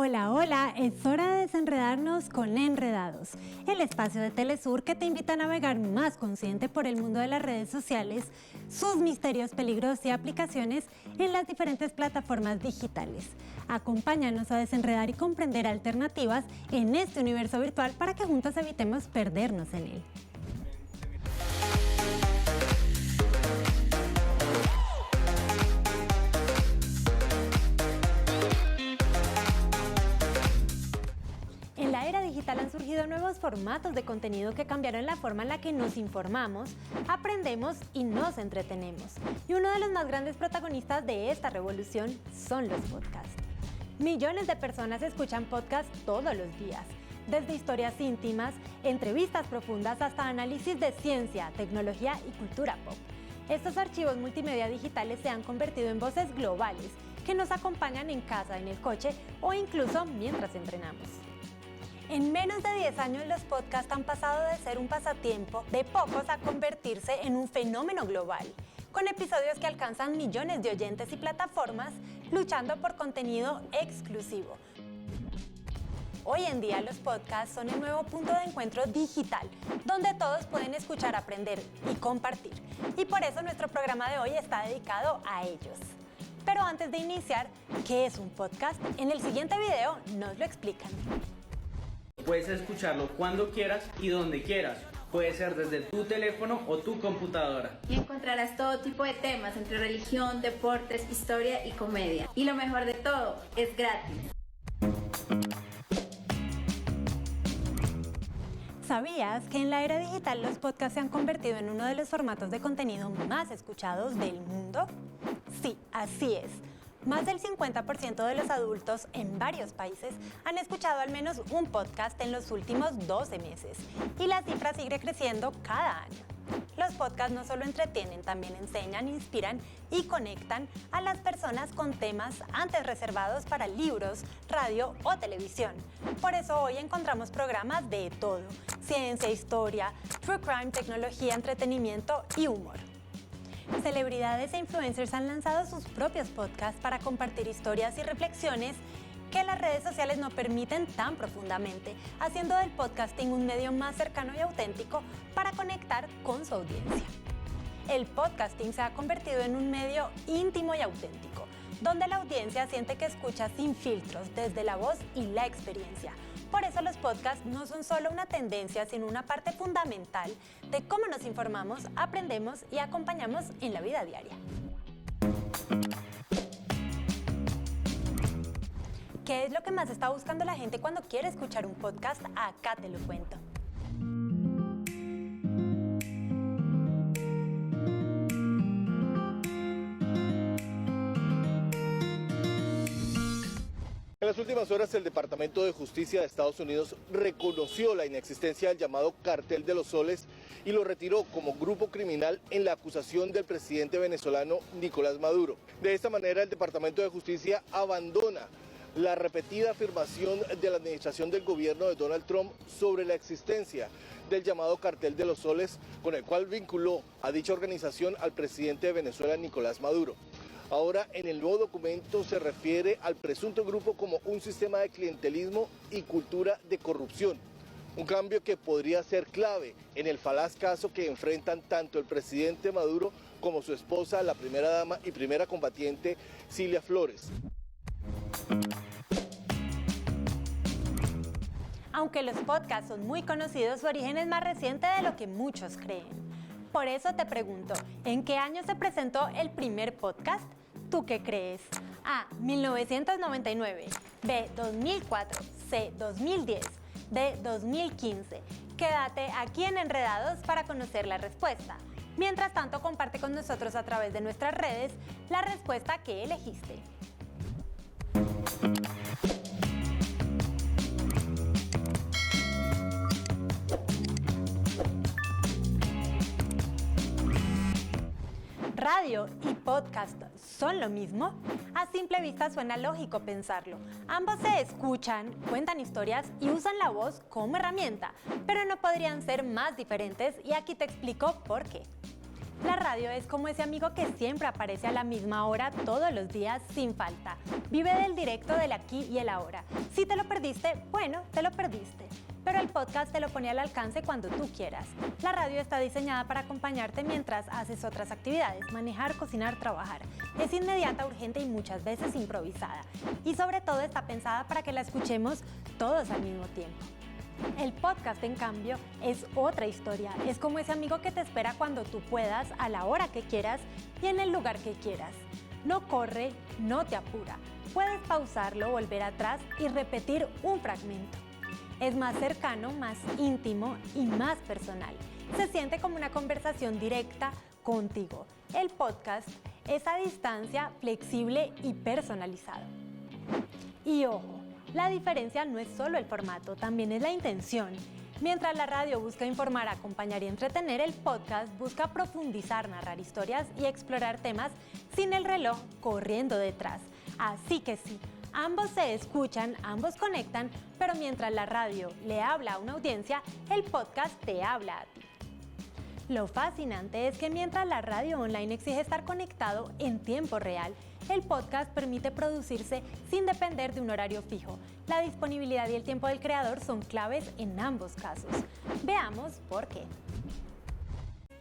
Hola, hola, es hora de desenredarnos con Enredados, el espacio de Telesur que te invita a navegar más consciente por el mundo de las redes sociales, sus misterios, peligros y aplicaciones en las diferentes plataformas digitales. Acompáñanos a desenredar y comprender alternativas en este universo virtual para que juntos evitemos perdernos en él. En la era digital han surgido nuevos formatos de contenido que cambiaron la forma en la que nos informamos, aprendemos y nos entretenemos. Y uno de los más grandes protagonistas de esta revolución son los podcasts. Millones de personas escuchan podcasts todos los días, desde historias íntimas, entrevistas profundas hasta análisis de ciencia, tecnología y cultura pop. Estos archivos multimedia digitales se han convertido en voces globales que nos acompañan en casa, en el coche o incluso mientras entrenamos. En menos de 10 años los podcasts han pasado de ser un pasatiempo de pocos a convertirse en un fenómeno global, con episodios que alcanzan millones de oyentes y plataformas luchando por contenido exclusivo. Hoy en día los podcasts son el nuevo punto de encuentro digital, donde todos pueden escuchar, aprender y compartir. Y por eso nuestro programa de hoy está dedicado a ellos. Pero antes de iniciar, ¿qué es un podcast? En el siguiente video nos lo explican. Puedes escucharlo cuando quieras y donde quieras. Puede ser desde tu teléfono o tu computadora. Y encontrarás todo tipo de temas entre religión, deportes, historia y comedia. Y lo mejor de todo, es gratis. ¿Sabías que en la era digital los podcasts se han convertido en uno de los formatos de contenido más escuchados del mundo? Sí, así es. Más del 50% de los adultos en varios países han escuchado al menos un podcast en los últimos 12 meses y la cifra sigue creciendo cada año. Los podcasts no solo entretienen, también enseñan, inspiran y conectan a las personas con temas antes reservados para libros, radio o televisión. Por eso hoy encontramos programas de todo: ciencia, historia, true crime, tecnología, entretenimiento y humor. Celebridades e influencers han lanzado sus propios podcasts para compartir historias y reflexiones que las redes sociales no permiten tan profundamente, haciendo del podcasting un medio más cercano y auténtico para conectar con su audiencia. El podcasting se ha convertido en un medio íntimo y auténtico, donde la audiencia siente que escucha sin filtros desde la voz y la experiencia. Por eso los podcasts no son solo una tendencia, sino una parte fundamental de cómo nos informamos, aprendemos y acompañamos en la vida diaria. ¿Qué es lo que más está buscando la gente cuando quiere escuchar un podcast? Acá te lo cuento. En las últimas horas, el Departamento de Justicia de Estados Unidos reconoció la inexistencia del llamado Cartel de los Soles y lo retiró como grupo criminal en la acusación del presidente venezolano Nicolás Maduro. De esta manera, el Departamento de Justicia abandona la repetida afirmación de la administración del gobierno de Donald Trump sobre la existencia del llamado Cartel de los Soles, con el cual vinculó a dicha organización al presidente de Venezuela, Nicolás Maduro. Ahora, en el nuevo documento se refiere al presunto grupo como un sistema de clientelismo y cultura de corrupción. Un cambio que podría ser clave en el falaz caso que enfrentan tanto el presidente Maduro como su esposa, la primera dama y primera combatiente, Cilia Flores. Aunque los podcasts son muy conocidos, su origen es más reciente de lo que muchos creen. Por eso te pregunto, ¿en qué año se presentó el primer podcast? ¿Tú qué crees? A. 1999, B. 2004, C. 2010, D. 2015. Quédate aquí en Enredados para conocer la respuesta. Mientras tanto, comparte con nosotros a través de nuestras redes la respuesta que elegiste. ¿Radio y podcast son lo mismo? A simple vista suena lógico pensarlo. Ambos se escuchan, cuentan historias y usan la voz como herramienta, pero no podrían ser más diferentes y aquí te explico por qué. La radio es como ese amigo que siempre aparece a la misma hora todos los días sin falta. Vive del directo, del aquí y el ahora. Si te lo perdiste, bueno, te lo perdiste. Pero el podcast te lo pone al alcance cuando tú quieras. La radio está diseñada para acompañarte mientras haces otras actividades, manejar, cocinar, trabajar. Es inmediata, urgente y muchas veces improvisada. Y sobre todo está pensada para que la escuchemos todos al mismo tiempo. El podcast, en cambio, es otra historia. Es como ese amigo que te espera cuando tú puedas, a la hora que quieras y en el lugar que quieras. No corre, no te apura. Puedes pausarlo, volver atrás y repetir un fragmento. Es más cercano, más íntimo y más personal. Se siente como una conversación directa contigo. El podcast es a distancia, flexible y personalizado. Y ojo, la diferencia no es solo el formato, también es la intención. Mientras la radio busca informar, acompañar y entretener, el podcast busca profundizar, narrar historias y explorar temas sin el reloj corriendo detrás. Así que sí, ambos se escuchan, ambos conectan, pero mientras la radio le habla a una audiencia, el podcast te habla a ti. Lo fascinante es que mientras la radio online exige estar conectado en tiempo real, el podcast permite producirse sin depender de un horario fijo. La disponibilidad y el tiempo del creador son claves en ambos casos. Veamos por qué.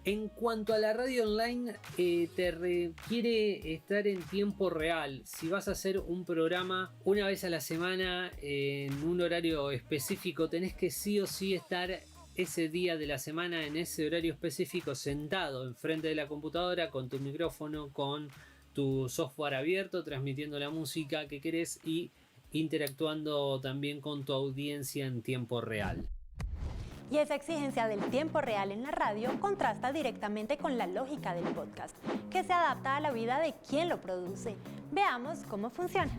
En cuanto a la radio online, te requiere estar en tiempo real. Si vas a hacer un programa una vez a la semana en un horario específico, tenés que sí o sí estar ese día de la semana en ese horario específico sentado enfrente de la computadora con tu micrófono, con tu software abierto, transmitiendo la música que querés y interactuando también con tu audiencia en tiempo real. Y esa exigencia del tiempo real en la radio contrasta directamente con la lógica del podcast, que se adapta a la vida de quien lo produce. Veamos cómo funciona.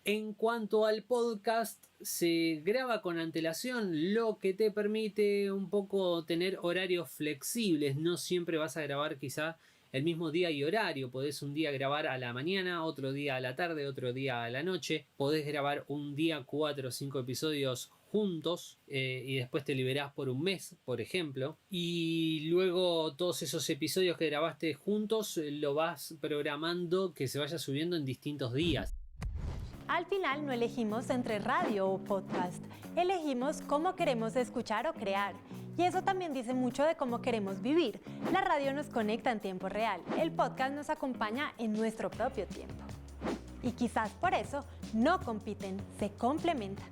En cuanto al podcast, se graba con antelación, lo que te permite un poco tener horarios flexibles. No siempre vas a grabar quizá el mismo día y horario. Podés un día grabar a la mañana, otro día a la tarde, otro día a la noche. Podés grabar un día 4 o 5 episodios juntos y después te liberás por un mes, por ejemplo. Y luego todos esos episodios que grabaste juntos lo vas programando que se vaya subiendo en distintos días. Al final no elegimos entre radio o podcast, elegimos cómo queremos escuchar o crear. Y eso también dice mucho de cómo queremos vivir. La radio nos conecta en tiempo real, el podcast nos acompaña en nuestro propio tiempo. Y quizás por eso no compiten, se complementan.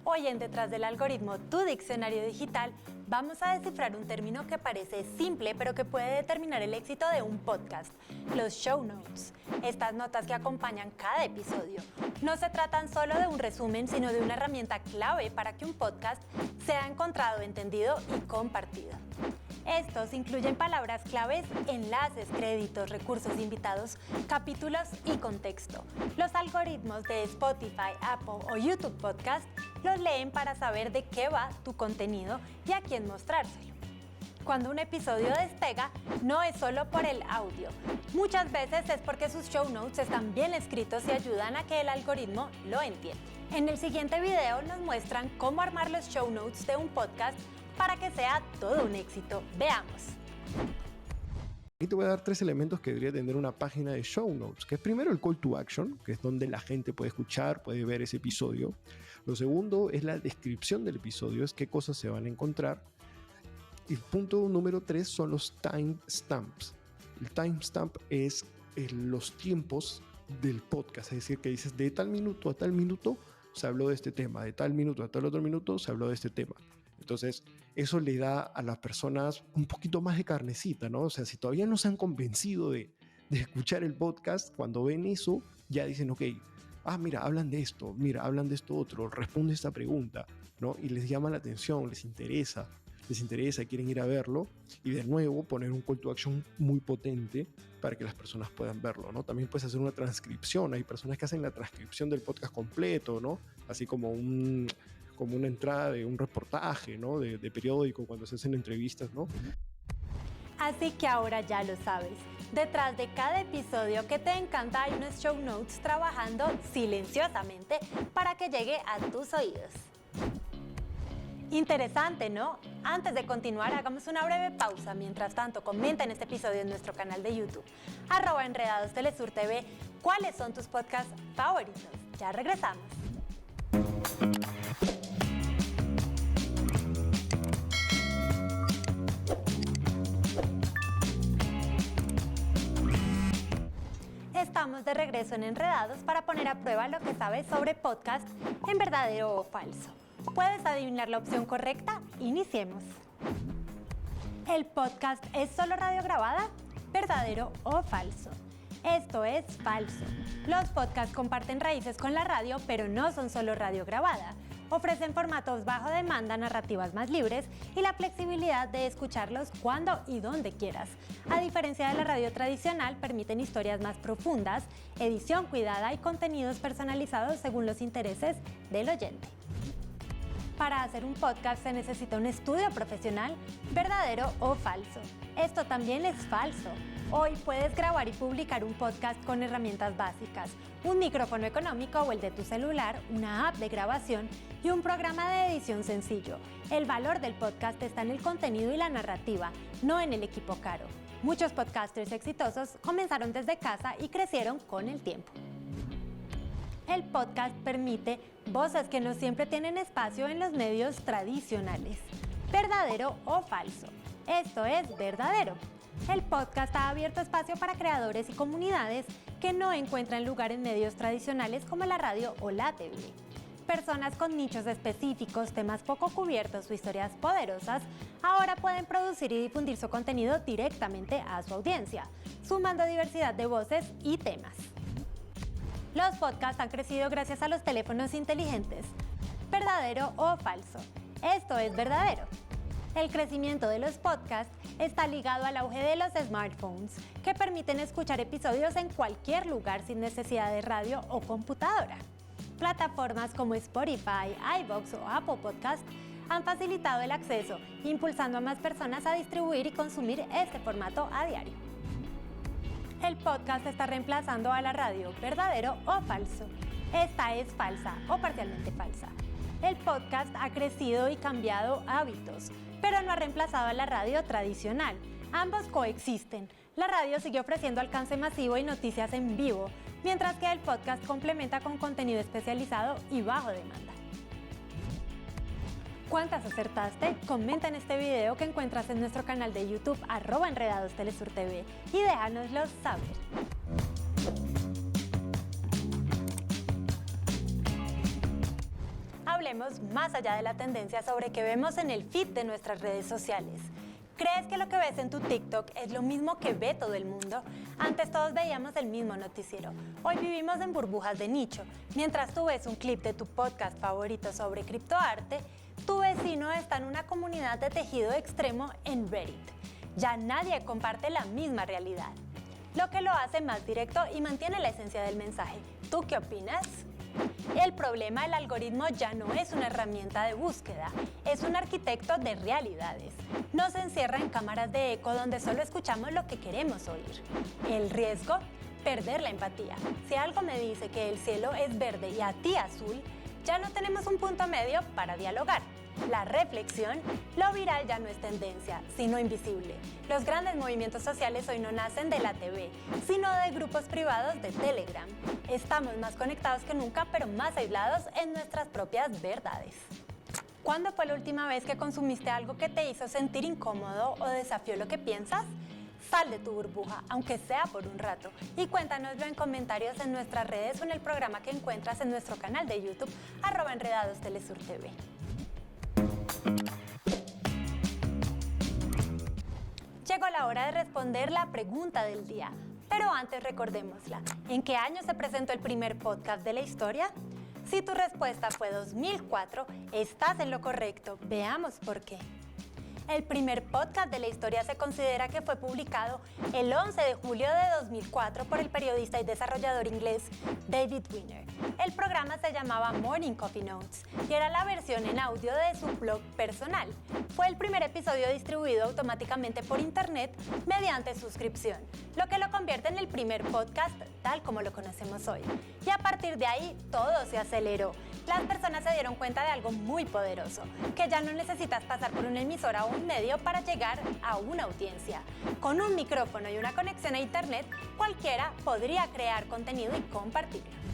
Hoy en Detrás del Algoritmo, tu diccionario digital, vamos a descifrar un término que parece simple pero que puede determinar el éxito de un podcast, los show notes. Estas notas que acompañan cada episodio. No se tratan solo de un resumen, sino de una herramienta clave para que un podcast sea encontrado, entendido y compartido. Estos incluyen palabras claves, enlaces, créditos, recursos invitados, capítulos y contexto. Los algoritmos de Spotify, Apple o YouTube Podcast los leen para saber de qué va tu contenido y a quién mostrárselo. Cuando un episodio despega, no es solo por el audio. Muchas veces es porque sus show notes están bien escritos y ayudan a que el algoritmo lo entienda. En el siguiente video nos muestran cómo armar los show notes de un podcast para que sea todo un éxito. Veamos. Aquí te voy a dar 3 elementos que debería tener una página de show notes, que es primero el call to action, que es donde la gente puede escuchar, puede ver ese episodio. Lo segundo es la descripción del episodio, es qué cosas se van a encontrar. Y el punto número 3 son los timestamps. El timestamp es los tiempos del podcast, es decir, que dices de tal minuto a tal minuto se habló de este tema, de tal minuto a tal otro minuto se habló de este tema. Entonces, eso le da a las personas un poquito más de carnecita, ¿no? O sea, si todavía no se han convencido de escuchar el podcast, cuando ven eso, ya dicen, ok, mira, hablan de esto, mira, hablan de esto otro, responde esta pregunta, ¿no? Y les llama la atención, les interesa, quieren ir a verlo. Y de nuevo, poner un call to action muy potente para que las personas puedan verlo, ¿no? También puedes hacer una transcripción. Hay personas que hacen la transcripción del podcast completo, ¿no? Así como una entrada de un reportaje, ¿no? de periódico cuando se hacen entrevistas, ¿no? Así que ahora ya lo sabes. Detrás de cada episodio que te encanta hay unos show notes trabajando silenciosamente para que llegue a tus oídos. Interesante, ¿no? Antes de continuar, hagamos una breve pausa. Mientras tanto, comenta en este episodio en nuestro canal de YouTube, @Enredados Telesur TV, cuáles son tus podcasts favoritos. Ya regresamos. Estamos de regreso en Enredados para poner a prueba lo que sabes sobre podcast en verdadero o falso. ¿Puedes adivinar la opción correcta? Iniciemos. ¿El podcast es solo radio grabada? ¿Verdadero o falso? Esto es falso. Los podcasts comparten raíces con la radio, pero no son solo radio grabada. Ofrecen formatos bajo demanda, narrativas más libres y la flexibilidad de escucharlos cuando y donde quieras. A diferencia de la radio tradicional, permiten historias más profundas, edición cuidada y contenidos personalizados según los intereses del oyente. Para hacer un podcast se necesita un estudio profesional, ¿verdadero o falso? Esto también es falso. Hoy puedes grabar y publicar un podcast con herramientas básicas, un micrófono económico o el de tu celular, una app de grabación y un programa de edición sencillo. El valor del podcast está en el contenido y la narrativa, no en el equipo caro. Muchos podcasters exitosos comenzaron desde casa y crecieron con el tiempo. El podcast permite voces que no siempre tienen espacio en los medios tradicionales. ¿Verdadero o falso? Esto es verdadero. El podcast ha abierto espacio para creadores y comunidades que no encuentran lugar en medios tradicionales como la radio o la TV. Personas con nichos específicos, temas poco cubiertos o historias poderosas ahora pueden producir y difundir su contenido directamente a su audiencia, sumando diversidad de voces y temas. Los podcasts han crecido gracias a los teléfonos inteligentes. ¿Verdadero o falso? Esto es verdadero. El crecimiento de los podcasts está ligado al auge de los smartphones, que permiten escuchar episodios en cualquier lugar sin necesidad de radio o computadora. Plataformas como Spotify, iVoox o Apple Podcast han facilitado el acceso, impulsando a más personas a distribuir y consumir este formato a diario. El podcast está reemplazando a la radio, ¿verdadero o falso? Esta es falsa o parcialmente falsa. El podcast ha crecido y cambiado hábitos, pero no ha reemplazado a la radio tradicional. Ambos coexisten. La radio sigue ofreciendo alcance masivo y noticias en vivo, mientras que el podcast complementa con contenido especializado y bajo demanda. ¿Cuántas acertaste? Comenta en este video que encuentras en nuestro canal de YouTube @Enredados Telesur TV y déjanoslo saber. Hablemos más allá de la tendencia sobre qué vemos en el feed de nuestras redes sociales. ¿Crees que lo que ves en tu TikTok es lo mismo que ve todo el mundo? Antes todos veíamos el mismo noticiero. Hoy vivimos en burbujas de nicho. Mientras tú ves un clip de tu podcast favorito sobre criptoarte, tu vecino está en una comunidad de tejido extremo en Reddit. Ya nadie comparte la misma realidad, lo que lo hace más directo y mantiene la esencia del mensaje. ¿Tú qué opinas? El problema del algoritmo ya no es una herramienta de búsqueda, es un arquitecto de realidades. Nos encierra en cámaras de eco donde solo escuchamos lo que queremos oír. El riesgo, perder la empatía. Si algo me dice que el cielo es verde y a ti azul, ya no tenemos un punto medio para dialogar. La reflexión, lo viral ya no es tendencia, sino invisible. Los grandes movimientos sociales hoy no nacen de la TV, sino de grupos privados de Telegram. Estamos más conectados que nunca, pero más aislados en nuestras propias verdades. ¿Cuándo fue la última vez que consumiste algo que te hizo sentir incómodo o desafió lo que piensas? Sal de tu burbuja, aunque sea por un rato, y cuéntanoslo en comentarios en nuestras redes o en el programa que encuentras en nuestro canal de YouTube @Enredados Telesur TV. Llegó la hora de responder la pregunta del día, pero antes recordémosla. ¿En qué año se presentó el primer podcast de la historia? Si tu respuesta fue 2004, estás en lo correcto. Veamos por qué. El primer podcast de la historia se considera que fue publicado el 11 de julio de 2004 por el periodista y desarrollador inglés David Winner. El programa se llamaba Morning Coffee Notes y era la versión en audio de su blog personal. Fue el primer episodio distribuido automáticamente por internet mediante suscripción, lo que lo convierte en el primer podcast tal como lo conocemos hoy. Y a partir de ahí todo se aceleró. Las personas se dieron cuenta de algo muy poderoso, que ya no necesitas pasar por una emisora o un medio para llegar a una audiencia. Con un micrófono y una conexión a internet, cualquiera podría crear contenido y compartirlo.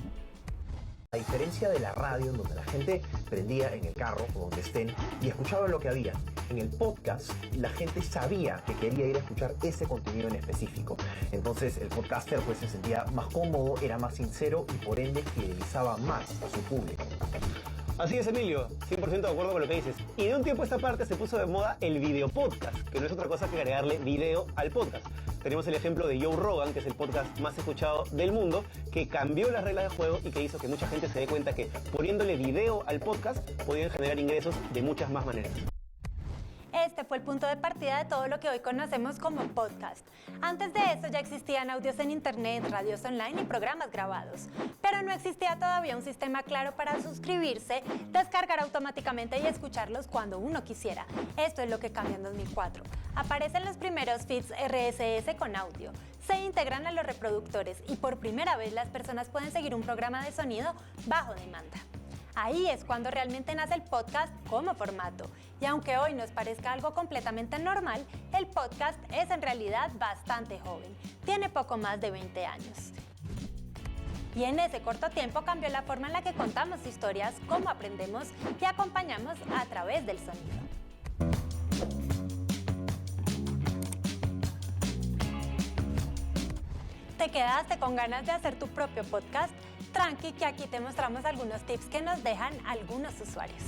A diferencia de la radio, en donde la gente prendía en el carro o donde estén y escuchaba lo que había, en el podcast la gente sabía que quería ir a escuchar ese contenido en específico. Entonces el podcaster pues se sentía más cómodo, era más sincero y por ende fidelizaba más a su público. Así es, Emilio, 100% de acuerdo con lo que dices. Y de un tiempo a esta parte se puso de moda el video podcast, que no es otra cosa que agregarle video al podcast. Tenemos el ejemplo de Joe Rogan, que es el podcast más escuchado del mundo, que cambió las reglas de juego y que hizo que mucha gente se dé cuenta que poniéndole video al podcast podían generar ingresos de muchas más maneras. Este fue el punto de partida de todo lo que hoy conocemos como podcast. Antes de eso ya existían audios en internet, radios online y programas grabados. Pero no existía todavía un sistema claro para suscribirse, descargar automáticamente y escucharlos cuando uno quisiera. Esto es lo que cambia en 2004. Aparecen los primeros feeds RSS con audio. Se integran a los reproductores y por primera vez las personas pueden seguir un programa de sonido bajo demanda. Ahí es cuando realmente nace el podcast como formato. Y aunque hoy nos parezca algo completamente normal, el podcast es en realidad bastante joven. Tiene poco más de 20 años. Y en ese corto tiempo cambió la forma en la que contamos historias, cómo aprendemos y acompañamos a través del sonido. ¿Te quedaste con ganas de hacer tu propio podcast? Tranqui, que aquí te mostramos algunos tips que nos dejan algunos usuarios.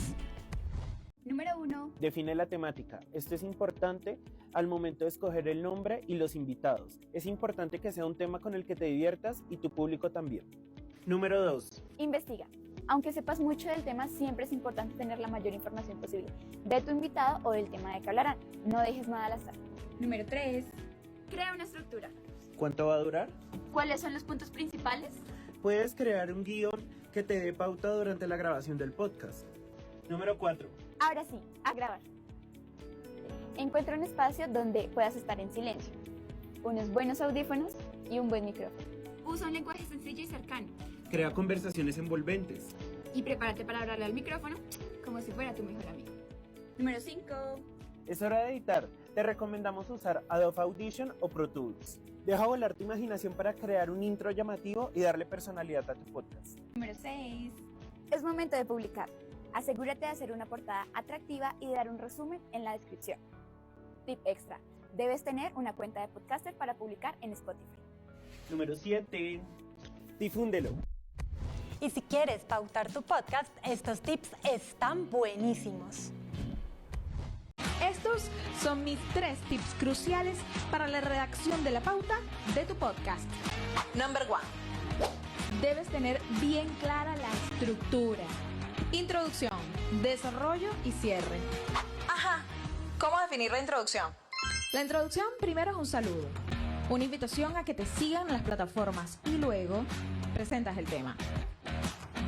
Número 1. Define la temática. Esto es importante al momento de escoger el nombre y los invitados. Es importante que sea un tema con el que te diviertas y tu público también. Número 2. Investiga. Aunque sepas mucho del tema, siempre es importante tener la mayor información posible de tu invitado o del tema de que hablarán. No dejes nada al azar. Número 3. Crea una estructura. ¿Cuánto va a durar? ¿Cuáles son los puntos principales? Puedes crear un guión que te dé pauta durante la grabación del podcast. Número 4. Ahora sí, a grabar. Encuentra un espacio donde puedas estar en silencio, unos buenos audífonos y un buen micrófono. Usa un lenguaje sencillo y cercano. Crea conversaciones envolventes. Y prepárate para hablarle al micrófono como si fuera tu mejor amigo. Número 5. Es hora de editar. Te recomendamos usar Adobe Audition o Pro Tools. Deja volar tu imaginación para crear un intro llamativo y darle personalidad a tu podcast. Número 6. Es momento de publicar. Asegúrate de hacer una portada atractiva y de dar un resumen en la descripción. Tip extra. Debes tener una cuenta de podcaster para publicar en Spotify. Número 7. Difúndelo. Y si quieres pautar tu podcast, estos tips están buenísimos. Estos son mis 3 tips cruciales para la redacción de la pauta de tu podcast. Number 1. Debes tener bien clara la estructura. Introducción, desarrollo y cierre. Ajá, ¿cómo definir la introducción? La introducción primero es un saludo, una invitación a que te sigan en las plataformas y luego presentas el tema.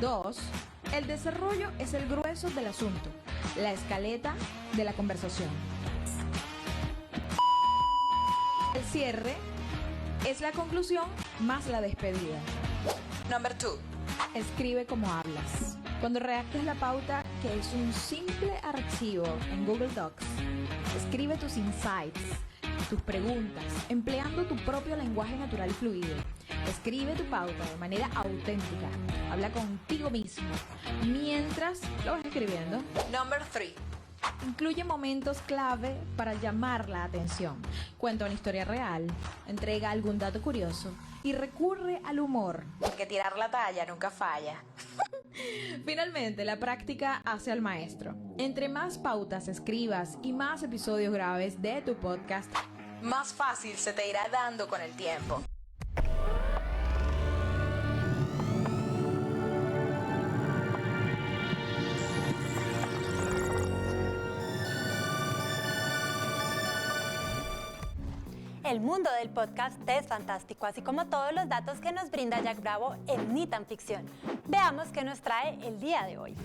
2. El desarrollo es el grueso del asunto, la escaleta de la conversación. El cierre es la conclusión más la despedida. Number 2. Escribe como hablas. Cuando redactes la pauta, que es un simple archivo en Google Docs, escribe tus insights, tus preguntas, empleando tu propio lenguaje natural y fluido. Escribe tu pauta de manera auténtica. Habla contigo mismo mientras lo vas escribiendo. Number 3. Incluye momentos clave para llamar la atención. Cuenta una historia real, entrega algún dato curioso y recurre al humor. Porque tirar la talla nunca falla. Finalmente, la práctica hace al maestro. Entre más pautas escribas y más episodios grabes de tu podcast, más fácil se te irá dando con el tiempo. El mundo del podcast es fantástico, así como todos los datos que nos brinda Jack Bravo en Ni Tan Ficción. Veamos qué nos trae el día de hoy.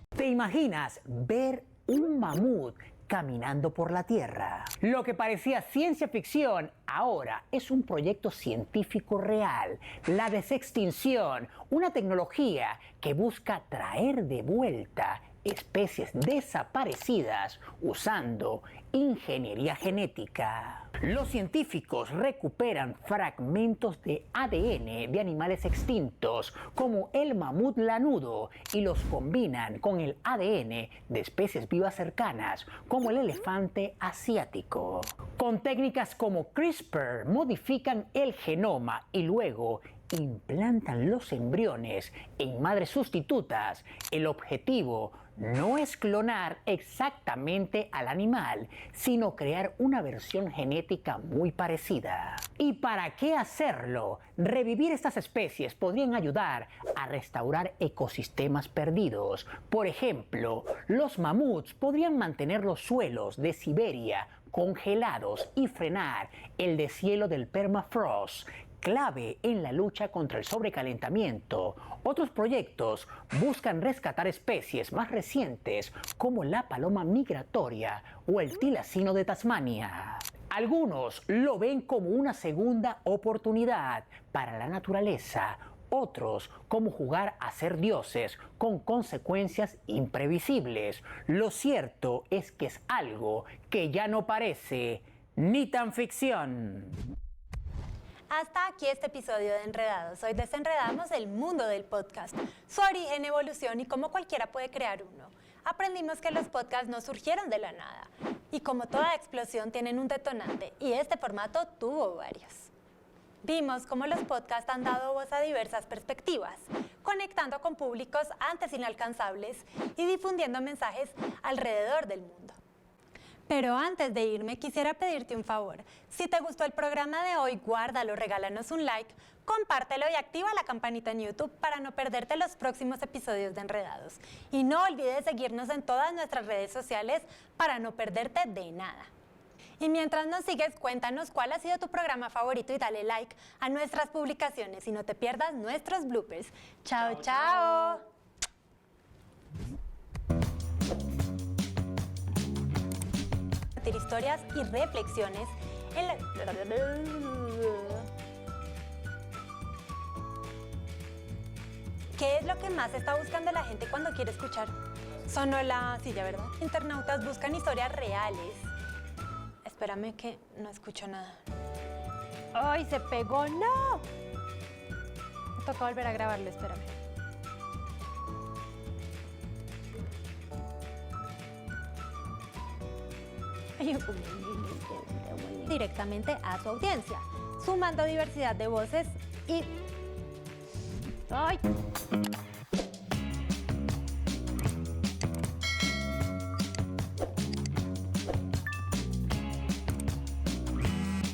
¿Te imaginas ver un mamut caminando por la Tierra? Lo que parecía ciencia ficción ahora es un proyecto científico real, la desextinción, una tecnología que busca traer de vuelta especies desaparecidas usando ingeniería genética. Los científicos recuperan fragmentos de ADN de animales extintos como el mamut lanudo y los combinan con el ADN de especies vivas cercanas como el elefante asiático. Con técnicas como CRISPR modifican el genoma y luego implantan los embriones en madres sustitutas. El objetivo no es clonar exactamente al animal, sino crear una versión genética muy parecida. ¿Y para qué hacerlo? Revivir estas especies podrían ayudar a restaurar ecosistemas perdidos. Por ejemplo, los mamuts podrían mantener los suelos de Siberia congelados y frenar el deshielo del permafrost, clave en la lucha contra el sobrecalentamiento. Otros proyectos buscan rescatar especies más recientes como la paloma migratoria o el tilacino de Tasmania. Algunos lo ven como una segunda oportunidad para la naturaleza, otros como jugar a ser dioses con consecuencias imprevisibles. Lo cierto es que es algo que ya no parece ni tan ficción. Hasta aquí este episodio de Enredados. Hoy desenredamos el mundo del podcast, su origen, evolución y cómo cualquiera puede crear uno. Aprendimos que los podcasts no surgieron de la nada y como toda explosión tienen un detonante y este formato tuvo varios. Vimos cómo los podcasts han dado voz a diversas perspectivas, conectando con públicos antes inalcanzables y difundiendo mensajes alrededor del mundo. Pero antes de irme, quisiera pedirte un favor. Si te gustó el programa de hoy, guárdalo, regálanos un like, compártelo y activa la campanita en YouTube para no perderte los próximos episodios de Enredados. Y no olvides seguirnos en todas nuestras redes sociales para no perderte de nada. Y mientras nos sigues, cuéntanos cuál ha sido tu programa favorito y dale like a nuestras publicaciones y no te pierdas nuestros bloopers. ¡Chao, chao! Historias y reflexiones en la... ¿Qué es lo que más está buscando la gente cuando quiere escuchar? Sonó la silla, ¿verdad? Internautas buscan historias reales. Espérame que no escucho nada. ¡Ay, se pegó! ¡No! Me toca volver a grabarlo, espérame. Directamente a su audiencia, sumando diversidad de voces y... ¡Ay!